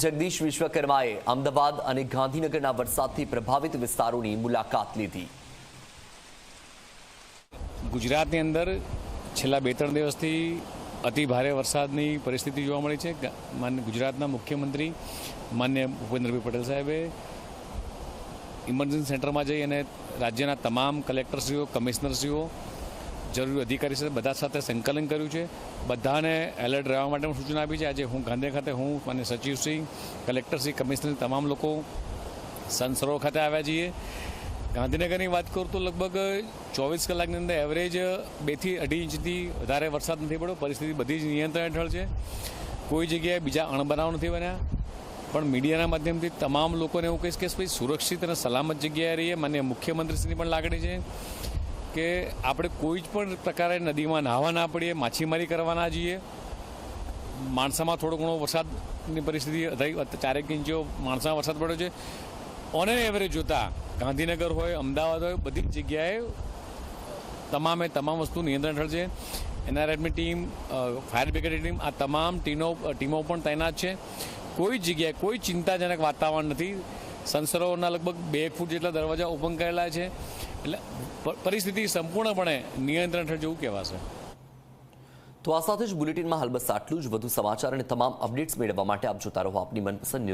જગદીશ વિશ્વકર્માએ અમદાવાદ અને ગાંધીનગરના વરસાદથી પ્રભાવિત વિસ્તારોની મુલાકાત લીધી। ગુજરાતની અંદર છેલ્લા 2-3 દિવસથી અતિ ભારે વરસાદની પરિસ્થિતિ જોવા મળી છે। માન્ય ગુજરાતના મુખ્યમંત્રી માન્ય ભૂપેન્દ્રભાઈ પટેલ સાહેબે ઇમરજન્સી સેન્ટરમાં જઈ અને રાજ્યના તમામ કલેક્ટરશ્રીઓ, કમિશનરશ્રીઓ, જરૂરી અધિકારી સાથે બધા સાથે સંકલન કર્યું છે। બધાને એલર્ટ રહેવા માટે સૂચના આપી છે। આજે હું ગાંધીનગર ખાતે માન્ય સચિવશ્રી, કલેક્ટરશ્રી, કમિશનર તમામ લોકો સન સરોવર ખાતે આવ્યા છીએ। ગાંધીનગરની વાત કરું તો લગભગ 24 કલાકની અંદર એવરેજ 2 થી 2.5 ઇંચથી વધારે વરસાદ નથી પડ્યો। પરિસ્થિતિ બધી જ નિયંત્રણ હેઠળ છે। કોઈ જગ્યાએ બીજા અણબનાવ નથી બન્યા। પણ મીડિયાના માધ્યમથી તમામ લોકોને એવું કહીશ કે ભાઈ સુરક્ષિત અને સલામત જગ્યાએ રહીએ। માન્ય મુખ્યમંત્રીશ્રીની પણ લાગણી છે કે આપણે કોઈ જ પણ પ્રકારે નદીમાં નાહવા ના પડીએ, માછીમારી કરવા ના જઈએ। માણસામાં થોડો ઘણો વરસાદની પરિસ્થિતિ 4 ઇંચ માણસામાં વરસાદ પડ્યો છે। ઓન એન એવરેજ જોતા ગાંધીનગર હોય, અમદાવાદ હોય, બધી જ જગ્યાએ તમામ વસ્તુ નિયંત્રણ હેઠળ છે। એનઆરએફની ટીમ, ફાયર બ્રિગેડની ટીમ, આ તમામ ટીમો પણ તૈનાત છે। કોઈ જગ્યાએ કોઈ ચિંતાજનક વાતાવરણ નથી। સનસરોવરના લગભગ 2 ફૂટ જેટલા દરવાજા ઓપન કરેલા છે। એટલે પરિસ્થિતિ સંપૂર્ણપણે નિયંત્રણ હેઠળ જેવું કહેવાશે। તો આ સાથે જ બુલેટિનમાં હાલ બસ આટલું જ। વધુ સમાચાર અને તમામ અપડેટ્સ મેળવવા માટે આપ જોતા રહો આપની મનપસંદ